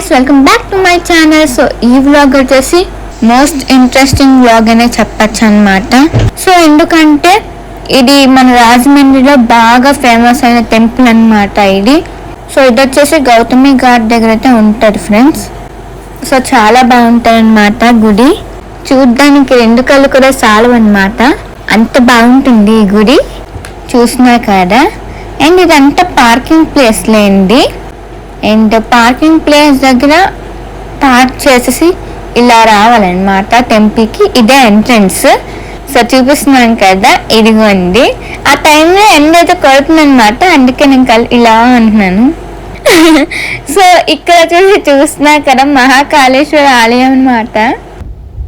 Guys, welcome back to my channel. So ఈ vlog వచ్చేసి most interesting vlog అనే చెప్పచ్చు అనమాట. సో ఎందుకంటే ఇది మన రాజమండ్రిలో బాగా ఫేమస్ అయిన టెంపుల్ అనమాట ఇది. సో ఇది వచ్చేసి గౌతమి ఘాట్ దగ్గర అయితే ఉంటుంది ఫ్రెండ్స్. సో చాలా బాగుంటుంది అనమాట గుడి. చూడ్డానికి రెండు కళ్ళు కూడా చాలు అనమాట, అంత బాగుంటుంది ఈ గుడి. చూసినా కదా. అండ్ ఇదంతా పార్కింగ్ ప్లేస్ లేండి. అండ్ పార్కింగ్ ప్లేస్ దగ్గర పార్క్ చేసేసి ఇలా రావాలన్నమాట టెంపుల్కి. ఇదే ఎంట్రన్స్. సో చూపిస్తున్నాను కదా, ఇదిగోండి. ఆ టైంలో ఎండ అయితే కొడుతుంది అనమాట, అందుకే నేను ఇలా అంటున్నాను. సో ఇక్కడ చూస్తున్నా కదా మహాకాళేశ్వర ఆలయం అనమాట.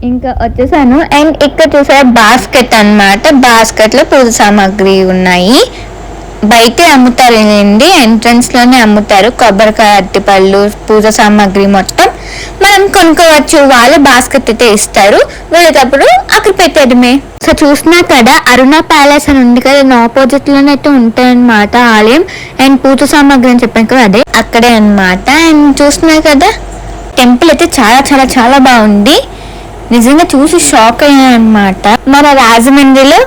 ఇంకా వచ్చేసాను. అండ్ ఇక్కడ చూసారా బాస్కెట్ అనమాట. బాస్కెట్లో పూజ సామాగ్రి ఉన్నాయి. బయటే అమ్ముతారండి, ఎంట్రన్స్ లోనే అమ్ముతారు. కొబ్బరికాయ, అరటిపళ్ళు, పూజ సామాగ్రి మొత్తం మనం కొనుక్కోవచ్చు. వాళ్ళు బాస్కెట్ అయితే ఇస్తారు, వెళ్ళేటప్పుడు అక్కడ పెట్టేయడమే. సో చూసినా కదా అరుణ ప్యాలెస్ అని ఉంది కదా, ఆపోజిట్ లోనే అయితే ఉంటాయన్నమాట ఆలయం. అండ్ పూజ సామాగ్రి అని చెప్పాను కదా, అదే అక్కడే అనమాట. అండ్ చూసినా కదా టెంపుల్ అయితే చాలా చాలా చాలా బాగుంది. నిజంగా చూసి షాక్ అయ్యాను అనమాట. మన రాజమండ్రిలో,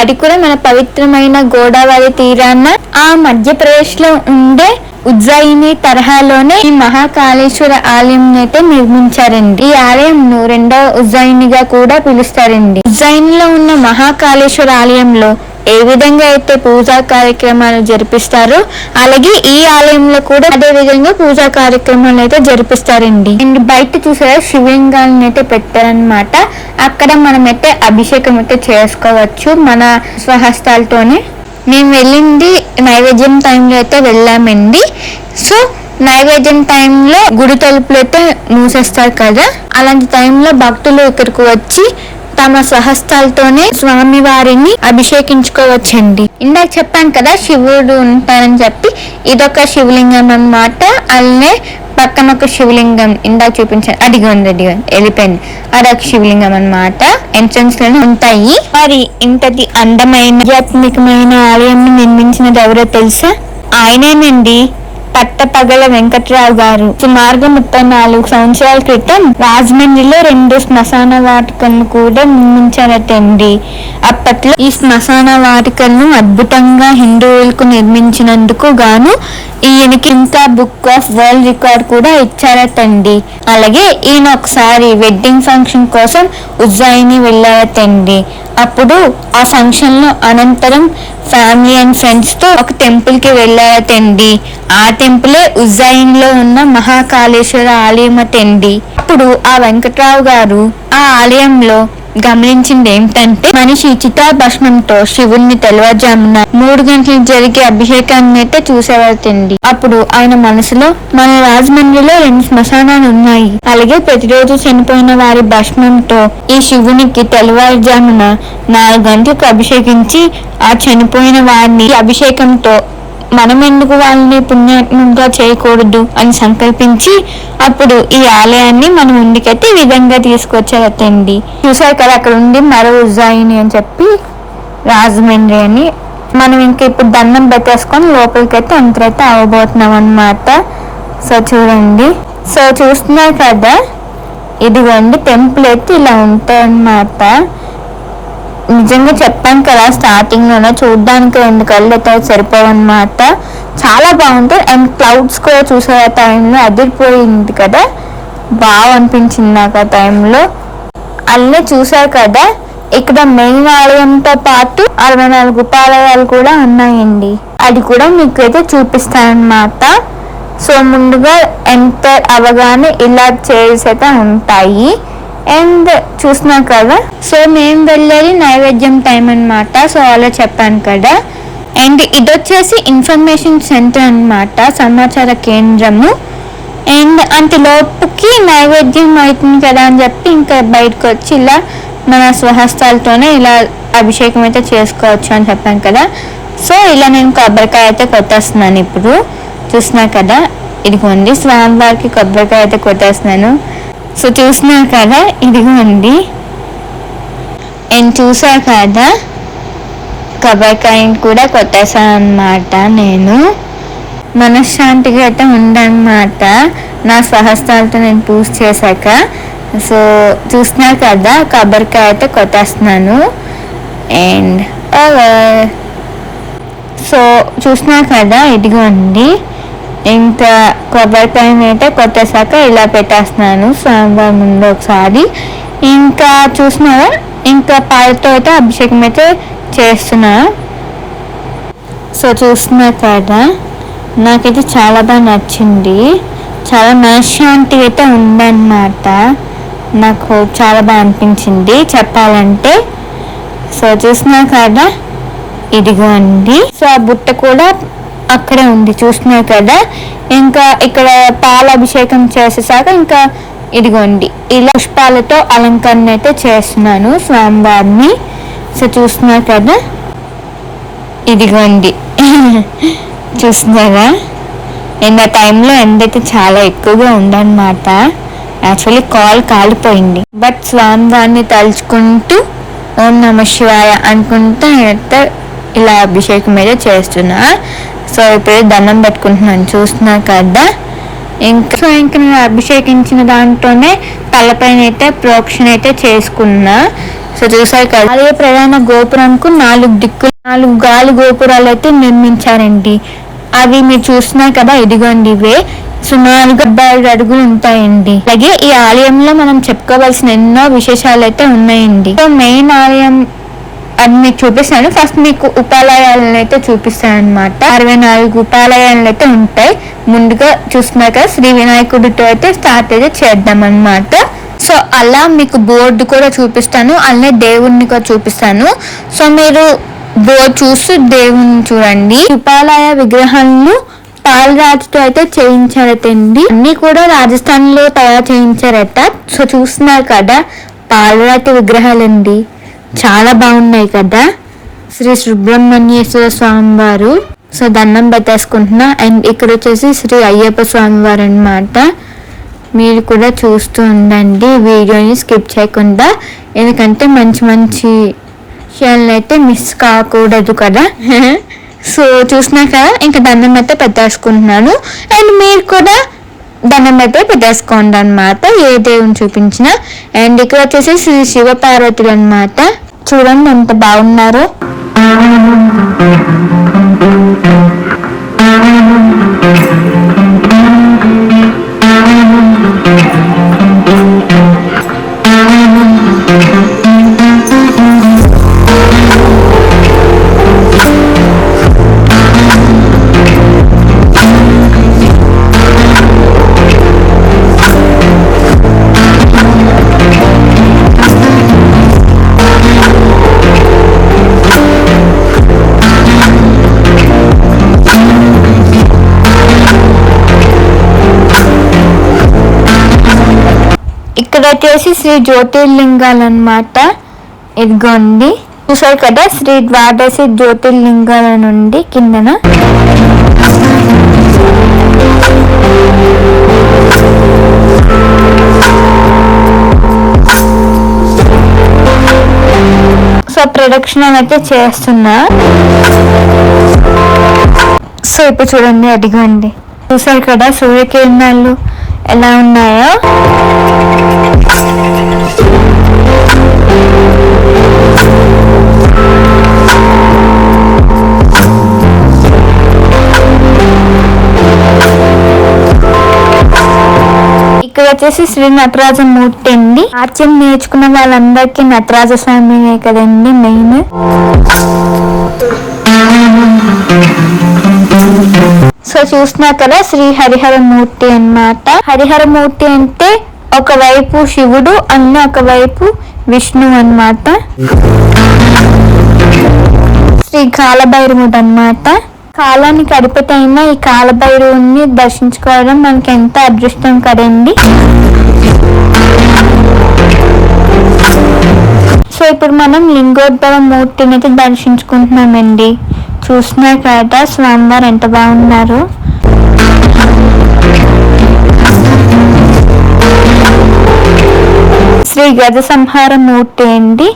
అది కూడా మన పవిత్రమైన గోదావరి తీరాన ఆ మధ్యప్రదేశ్ లో ఉండే ఉజ్జయిని తరహాలోనే ఈ మహాకాళేశ్వర ఆలయం అయితే నిర్మించారండి. ఈ ఆలయం రెండవ ఉజ్జయినిగా కూడా పిలుస్తారండి. ఉజ్జయినిలో ఉన్న మహాకాళేశ్వర ఆలయంలో ఏ విధంగా అయితే పూజా కార్యక్రమాలు జరిపిస్తారో, అలాగే ఈ ఆలయంలో కూడా అదే విధంగా పూజా కార్యక్రమాలు అయితే జరిపిస్తారండి. అండ్ బయట చూసారా శివలింగాలను అయితే పెట్టారనమాట. అక్కడ మనమైతే అభిషేకం అయితే చేసుకోవచ్చు మన స్వహస్తాలతోనే. మేము వెళ్ళింది నైవేద్యం టైంలో అయితే వెళ్ళామండి. సో నైవేద్యం టైంలో గుడి తలుపులు అయితే మూసేస్తారు కదా, అలాంటి టైంలో భక్తులు ఇక్కడికి వచ్చి తమ స్వహస్తాలతోనే స్వామి వారిని అభిషేకించుకోవచ్చండి. ఇందాక చెప్పాను కదా శివుడు ఉంటారని చెప్పి, ఇదొక శివలింగం అన్నమాట. అలానే పక్కన ఒక శివలింగం ఇందాక చూపించాను, అడిగోండి వెళ్ళిపోయింది, అదొక శివలింగం అన్నమాట. ఎంట్రన్స్ లోనే ఉంటాయి. మరి ఇంతటి అందమైన ఆధ్యాత్మికమైన ఆలయం నిర్మించినది ఎవరో తెలుసా? ఆయనేనండి, పట్టపగల వెంకట్రావు గారు. సుమారుగా 34 సంవత్సరాల క్రితం రాజమండ్రిలో 2 శ్మశాన వాటికలను కూడా నిర్మించారటండి. అప్పట్లో ఈ శ్మశాన వాటికలను అద్భుతంగా హిందువులకు నిర్మించినందుకు గాను ఈయనకి ఇంకా బుక్ ఆఫ్ వరల్డ్ రికార్డ్ కూడా ఇచ్చారటండి. అలాగే ఈయన ఒకసారి వెడ్డింగ్ ఫంక్షన్ కోసం ఉజ్జయిని వెళ్ళారటండి. అప్పుడు ఆ ఫంక్షన్ లో అనంతరం ఫ్యామిలీ అండ్ ఫ్రెండ్స్ తో ఒక టెంపుల్ కి వెళ్ళారటండి. ఆ టెంపులే ఉజ్జయినిలో ఉన్న మహాకాళేశ్వర ఆలయం అటండి. అప్పుడు ఆ వెంకట్రావు గారు ఆ ఆలయంలో గమనించింది ఏమిటంటే, మనిషి చితాభస్మంతో శివుణ్ణి తెల్లవారుజామున 3 గంటలకు జరిగే అభిషేకాన్ని అయితే చూసేవారండి. అప్పుడు ఆయన మనసులో, మన రాజమండ్రిలో 2 శ్మశానాలు ఉన్నాయి, అలాగే ప్రతిరోజు చనిపోయిన వారి భస్మంతో ఈ శివునికి తెల్లవారుజామున 4 గంటలకు అభిషేకించి ఆ చనిపోయిన వారిని అభిషేకంతో మనం ఎందుకు వాళ్ళని పుణ్యాత్మంగా చేయకూడదు అని సంకల్పించి అప్పుడు ఈ ఆలయాన్ని మన ముందుకైతే ఈ విధంగా తీసుకొచ్చారటండి. చూసారు కదా అక్కడ ఉండి మరో ఉజ్జయిని అని చెప్పి రాజమండ్రి అని. మనం ఇంకా ఇప్పుడు దండం పెట్టేసుకొని లోపలికైతే ఎంటర్ అయితే అవ్వబోతున్నాం అన్నమాట. సో చూడండి, సో చూస్తున్నారు కదా, ఇదిగోండి టెంపుల్ అయితే ఇలా ఉంటాయి అన్నమాట. నిజంగా చెప్పాను కదా స్టార్టింగ్ లోనే, చూడడానికి 2 కళ్ళు అయితే సరిపోవన్నమాట. చాలా బాగుంటుంది. అండ్ క్లౌడ్స్ కూడా చూసే ఆ టైంలో అదిరిపోయింది కదా, బాగా అనిపించింది నాకు ఆ టైంలో. అన్నీ చూసారు కదా, ఇక్కడ మెయిన్ ఆలయంతో పాటు 64 ఉపాలయాలు కూడా ఉన్నాయండి. అది కూడా మీకు అయితే చూపిస్తానమాట. సో ముందుగా ఎంటర్ అవగానే ఇలా చైర్స్ అయితే ఉంటాయి. అండ్ చూసినా కదా, సో మేము వెళ్ళేది నైవేద్యం టైం అనమాట. సో అలా చెప్పాను కదా. అండ్ ఇది వచ్చేసి ఇన్ఫర్మేషన్ సెంటర్ అనమాట, సమాచార కేంద్రము. అండ్ అంతలోపుకి నైవేద్యం అవుతుంది కదా అని చెప్పి ఇంకా బయటకు వచ్చి ఇలా మన స్వహస్తాలతోనే ఇలా అభిషేకం అయితే చేసుకోవచ్చు అని చెప్పాను కదా. సో ఇలా నేను కొబ్బరికాయ అయితే కొట్టేస్తున్నాను. ఇప్పుడు చూసినా కదా, ఇదిగోండి స్వామివారికి కొబ్బరికాయ అయితే కొట్టేస్తున్నాను. సో చూసినారు కదా, ఇదిగోండి. అండ్ చూసారు కదా కొబ్బరికాయని కూడా కొట్టేసాను అన్నమాట నేను. మనశ్శాంతిగా అయితే ఉందన్నమాట నా స్వహస్తాలతో నేను పూజ చేశాక. సో చూస్తున్నారు కదా, కొబ్బరికాయ అయితే కొట్టేస్తున్నాను. అండ్ సో చూస్తున్నారు కదా, ఇదిగోండి ఇంకా కొబ్బరికాయని అయితే కొట్టేశాక ఇలా పెట్టేస్తున్నాను స్వామివారి ముందు ఒకసారి. ఇంకా చూస్తున్నారా, ఇంకా పాలతో అయితే అభిషేకం అయితే చేస్తున్నా. సో చూస్తున్నారు కదా, నాకైతే చాలా బాగా నచ్చింది, చాలా మనశ్శాంతి అయితే ఉందన్నమాట. నాకు చాలా బాగా అనిపించింది చెప్పాలంటే. సో చూస్తున్నారు కదా, ఇదిగోండి. సో ఆ బుట్ట కూడా అక్కడే ఉంది చూస్తున్నారు కదా. ఇంకా ఇక్కడ పాల అభిషేకం చేసేసాక ఇంకా ఇదిగోండి ఇలా పుష్పాలతో అలంకరణ అయితే చేస్తున్నాను స్వామివారిని. సో చూస్తున్నారు కదా, ఇదిగోండి చూస్తున్నారా. నిన్న టైంలో ఎండ అయితే చాలా ఎక్కువగా ఉందన్నమాట. యాక్చువల్లీ కాల్ కాలిపోయింది, బట్ స్వామివారిని తలుచుకుంటూ ఓం నమ శివాయ అనుకుంటూ నేనైతే ఇలా అభిషేకం అయితే చేస్తున్నా. సో ఇప్పుడు దండం పెట్టుకుంటున్నాను చూస్తున్నా కదా. ఇంకా నేను అభిషేకించిన దాంట్లోనే తలపైన అయితే ప్రోక్షణ అయితే చేసుకున్నా. సో చూసారు కదా, ఆలయ ప్రధాన గోపురంకు 4 గాలి గోపురాలు అయితే నిర్మించారండి. అవి మీరు చూస్తున్నారు కదా, ఇదిగోండి ఇవే సుమారుగా 75 అడుగులు ఉంటాయండి. అలాగే ఈ ఆలయంలో మనం చెప్పుకోవాల్సిన ఎన్నో విశేషాలు అయితే ఉన్నాయండి. సో మెయిన్ ఆలయం అది మీకు చూపిస్తాను. ఫస్ట్ మీకు ఉపాలయాలను అయితే చూపిస్తాను అనమాట. 64 ఉపాలయాలు అయితే ఉంటాయి. ముందుగా చూస్తున్నారు కదా, శ్రీ వినాయకుడితో అయితే స్టార్ట్ అయితే చేద్దాం అనమాట. సో అలా మీకు బోర్డు కూడా చూపిస్తాను, అలానే దేవుణ్ణి కూడా చూపిస్తాను. సో మీరు బోర్డు చూసి దేవుణ్ణి చూడండి. ఉపాలయ విగ్రహాలను పాలరాతితో అయితే చేయించారటండి. అన్ని కూడా రాజస్థాన్ లో తయారు చేయించారట. సో చూస్తున్నారు కదా, పాలరాతి విగ్రహాలండి, చాలా బాగున్నాయి కదా. శ్రీ సుబ్రహ్మణ్యేశ్వర స్వామి వారు. సో దండం పెట్టేసుకుంటున్నా. అండ్ ఇక్కడ వచ్చేసి శ్రీ అయ్యప్ప స్వామి వారు అనమాట. మీరు కూడా చూస్తూ ఉండండి వీడియోని స్కిప్ చేయకుండా, ఎందుకంటే మంచి మంచి విషయాలను అయితే మిస్ కాకూడదు కదా. సో చూసినా కదా, ఇంకా దండం అయితే పెట్టేసుకుంటున్నాను. అండ్ మీరు కూడా దండం అయితే పెట్టేసుకోండి అనమాట, ఏ దేవుని చూపించినా. అండ్ ఇక్కడ వచ్చేసి శ్రీ శివ పార్వతులు అనమాట. చూడండి ఎంత బాగున్నారో. ఇక్కడ వచ్చేసి శ్రీ జ్యోతిర్లింగాలు అనమాట. ఇదిగోండి చూసారు కదా, శ్రీ ద్వాదశి జ్యోతిర్లింగాల నుండి కిందన. సో ప్రదక్షిణం అయితే చేస్తున్నా. సో ఇప్పుడు చూడండి, అదిగోండి చూసారు కదా సూర్యకిరణాలు ఎలా ఉన్నాయో. ఇక్కడ వచ్చేసి శ్రీ నటరాజ మూర్తి అండి. నాట్యం నేర్చుకున్న వాళ్ళందరికీ నటరాజ స్వామినే కదండి మెయిన్. సో చూస్తున్నా కదా, శ్రీ హరిహర మూర్తి అన్నమాట. హరిహర మూర్తి అంటే ఒకవైపు శివుడు అన్న ఒకవైపు విష్ణు అన్నమాట. శ్రీ కాలభైరవుడు అన్నమాట. కాలానికి అధిపతి అయిన ఈ కాలభైరవుని దర్శించుకోవడం మనకి ఎంత అదృష్టం కదండి. సో ఇప్పుడు మనం లింగోద్భవ మూర్తిని అయితే దర్శించుకుంటున్నామండి. చూస్తున్నారు కదా స్వామివారు ఎంత బాగున్నారు. శ్రీ గజ సంహార మూర్తి అండి.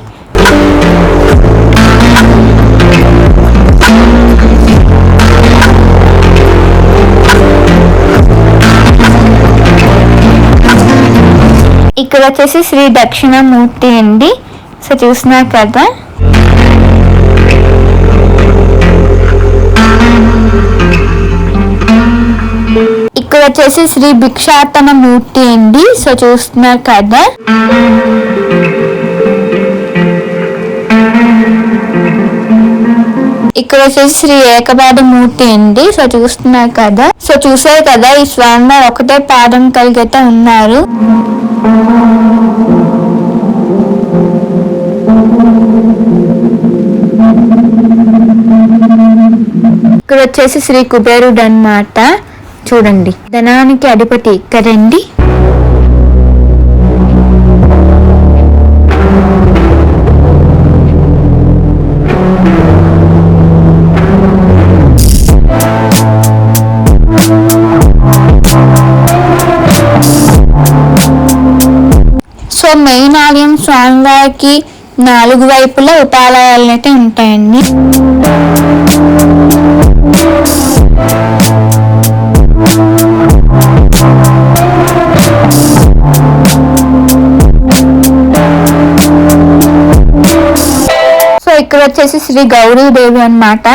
ఇక్కడ వచ్చేసి శ్రీ దక్షిణామూర్తి అండి. సో చూస్తున్నారు కదా. ఇక్కడ వచ్చేసి శ్రీ భిక్షాటన మూర్తి అండి. సో చూస్తున్నారు కదా. ఇక్కడ వచ్చేసి శ్రీ ఏకపాద మూర్తి అండి. సో చూస్తున్నారు కదా. సో చూసారు కదా, ఈ స్వామివారు ఒకటే పాదం కలిగితే ఉన్నారు. ఇక్కడ వచ్చేసి శ్రీ కుబేరుడు అన్నమాట. చూడండి, ధనానికి అధిపతి కదండి. సో మెయిన్ ఆలయం స్వామివారికి 4 వైపులా ఉపాలయాలు అయితే ఉంటాయండి. సో ఇక్కడ వచ్చేసి శ్రీ గౌరీదేవి అన్నమాట.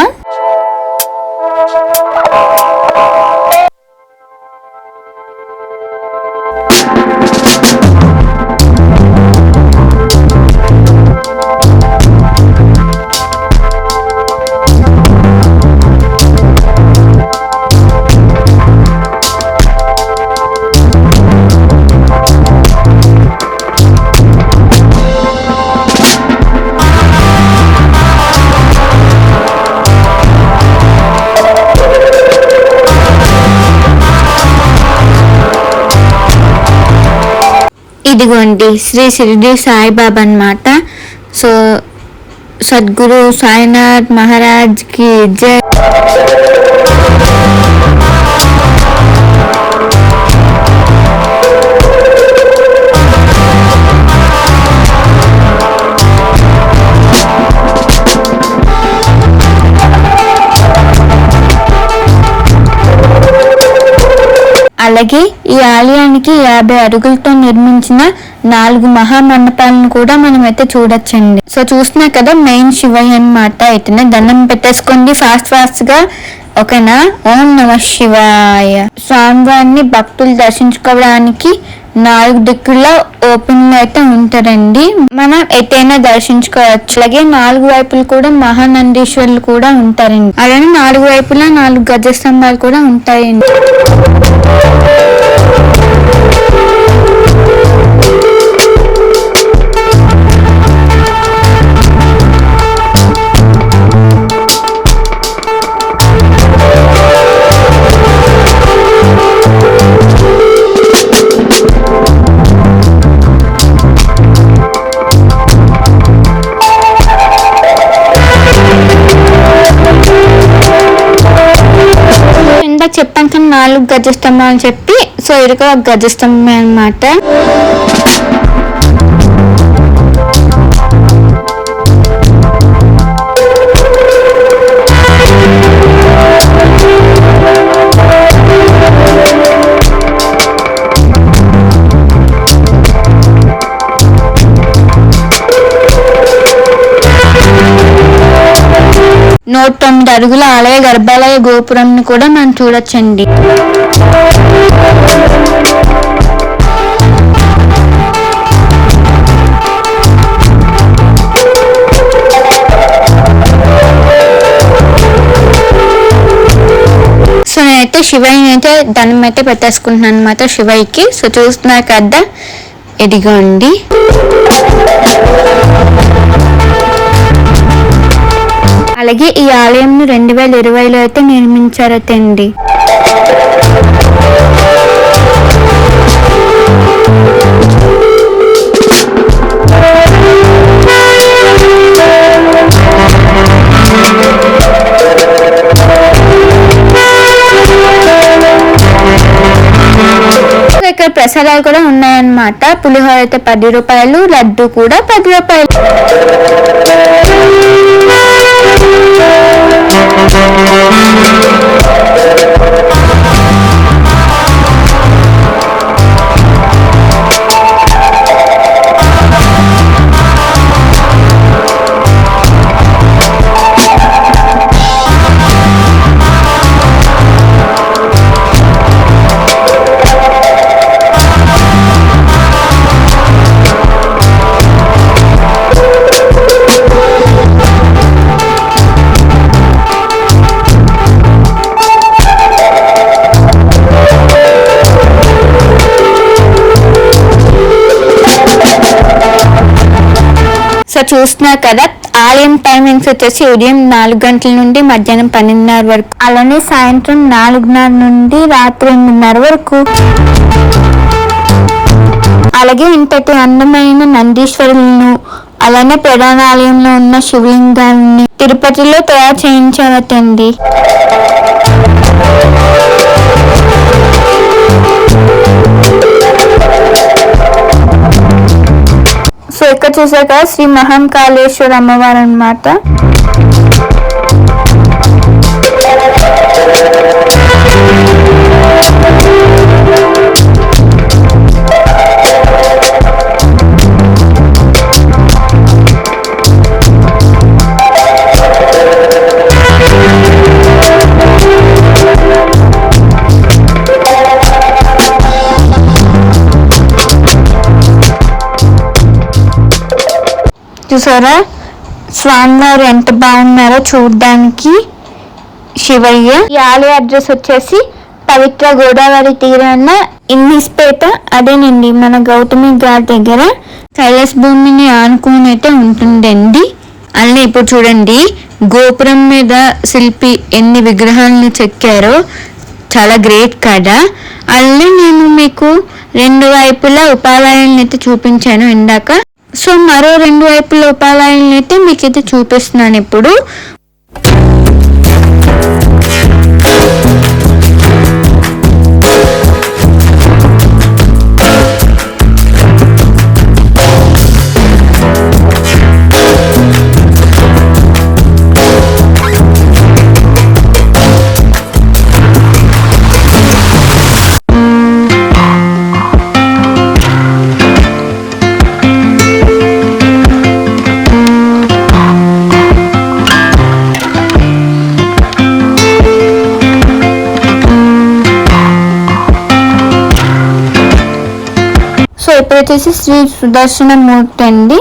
ఇదిగోండి శ్రీ షిరిడి సాయిబాబా అన్నమాట. సో సద్గురు సాయినాథ్ మహారాజ్ కి జై. అలాగే ఈ ఆలయానికి 50 అడుగులతో నిర్మించిన 4 మహామండపాలను కూడా మనం అయితే చూడొచ్చండి. సో చూస్తున్నా కదా, మెయిన్ శివయ్య అన్నమాట. అయితే దండం పెట్టేసుకోండి ఫాస్ట్ గా, ఓకేనా. ఓం నమ శివాయ. స్వామివారిని భక్తులు దర్శించుకోవడానికి 4 దిక్కుల్లో ఓపెన్ లో అయితే ఉంటారండి. మనం ఎటైనా దర్శించుకోవచ్చు. అలాగే 4 వైపులు కూడా మహానందీశ్వరులు కూడా ఉంటారండి. అలానే 4 వైపులా 4 గజస్తంభాలు కూడా ఉంటాయండి. చెప్పాను కానీ 4 గజస్తంభాలు అని చెప్పి, సో ఇరుక గజస్తంభం అన్నమాట. నూట 9 అడుగుల ఆలయ గర్భాలయ గోపురం కూడా మనం చూడొచ్చండి. సో నేనైతే శివయ్యని అయితే దండం అయితే పెట్టేసుకుంటున్నాను అన్నమాట శివయ్యకి. సో చూస్తున్నారు కదా, ఇదిగోండి. అలాగే ఈ ఆలయంను 2020లో అయితే నిర్మించారటండి. ఇక్కడ ప్రసాదాలు కూడా ఉన్నాయన్నమాట. పులిహోర అయితే 10 రూపాయలు, లడ్డు కూడా 10 రూపాయలు. సో చూస్తున్నారు కదా, ఆలయం టైమింగ్స్ వచ్చేసి ఉదయం 4 గంటల నుండి మధ్యాహ్నం 12:30 వరకు, అలానే సాయంత్రం 4:30 నుండి రాత్రి 8:30 వరకు. అలాగే ఇంతటి అందమైన నందీశ్వరులను, అలానే ప్రధాన ఆలయంలో ఉన్న శివలింగాన్ని తిరుపతిలో తయారు చేయించారటండి. సో ఇక్కడ చూసారు కదా శ్రీ మహాకాళేశ్వర అమ్మవారు అన్నమాట. చూసారా స్వామివారు ఎంత బాగున్నారో చూడడానికి. శివయ్య. ఈ ఆలయ అడ్రస్ వచ్చేసి పవిత్ర గోదావరి తీరాన ఇన్నిస్పేట, అదేనండి మన గౌతమి ఘాట్ దగ్గర కైలాస భూమిని ఆనుకుని అయితే ఉంటుందండి. అలానే ఇప్పుడు చూడండి గోపురం మీద శిల్పి ఎన్ని విగ్రహాలను చెక్కారో, చాలా గ్రేట్ కదా. అలానే నేను మీకు 2 వైపులా ఉపాలయాలను అయితే చూపించాను ఇందాక. సో మరో 2 వైపుల ఉపాలయాలను అయితే మీకైతే చూపిస్తున్నాను ఇప్పుడు. సో ఇప్పుడు వచ్చేసి శ్రీ సుదర్శన మూర్తి అండి.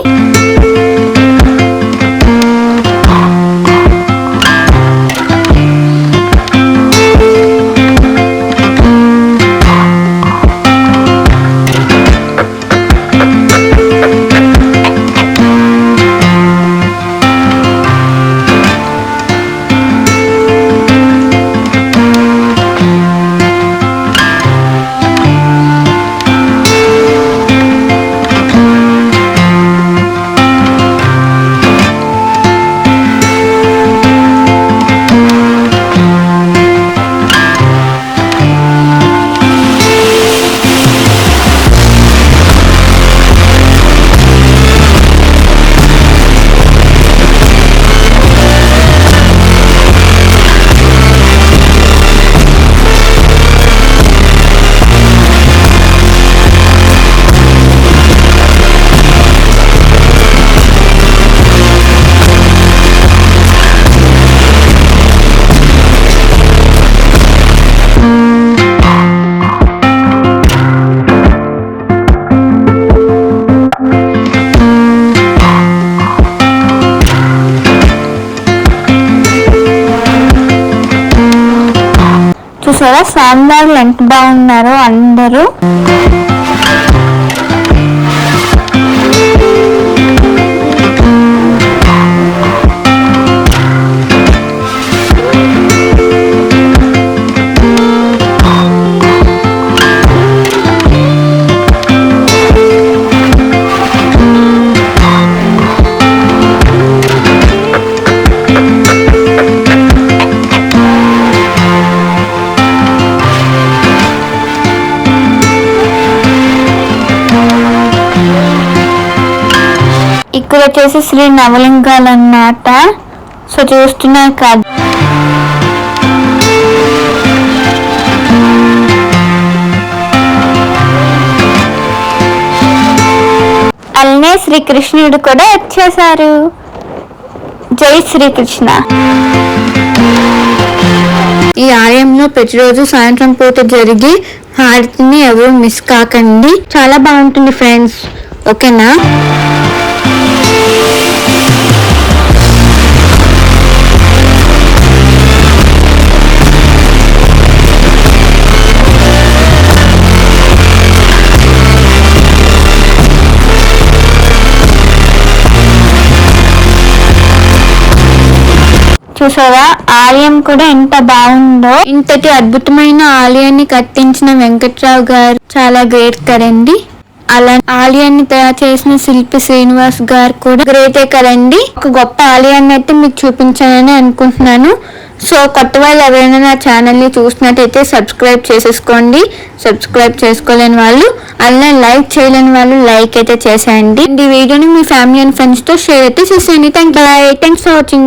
చూసారా స్వామివారు ఎంత బాగున్నారో అందరూ. ఇక్కడ వచ్చేసి శ్రీ నవలింగాలు అన్నమాట. సో చూస్తున్నారు కదా, అలానే శ్రీకృష్ణుడు కూడా వచ్చేసారు. జై శ్రీకృష్ణ. ఈ ఆలయంలో ప్రతిరోజు సాయంత్రం పూట జరిగి హారతిని ఎవరు మిస్ కాకండి. చాలా బాగుంటుంది ఫ్రెండ్స్, ఓకేనా. చూసారా ఆలయం కూడా ఎంత బాగుందో. ఇంతటి అద్భుతమైన ఆలయాన్ని కట్టించిన వెంకట్రావు గారు చాలా గ్రేట్ కదండి. అలా ఆలయాన్ని తయారు చేసిన శిల్పి శ్రీనివాస్ గారు కూడా గ్రేటే కదండి. ఒక గొప్ప ఆలయాన్ని అయితే మీకు చూపించానని అనుకుంటున్నాను. సో కొత్త వాళ్ళు ఎవరైనా నా ఛానల్ని చూసినట్టయితే సబ్స్క్రైబ్ చేసేసుకోండి. సబ్స్క్రైబ్ చేసుకోలేని వాళ్ళు అలా లైక్ చేయలేని వాళ్ళు లైక్ అయితే చేసేయండి. ఈ వీడియోని మీ ఫ్యామిలీ అండ్ ఫ్రెండ్స్తో షేర్ అయితే చేసేయండి. Thanks for watching.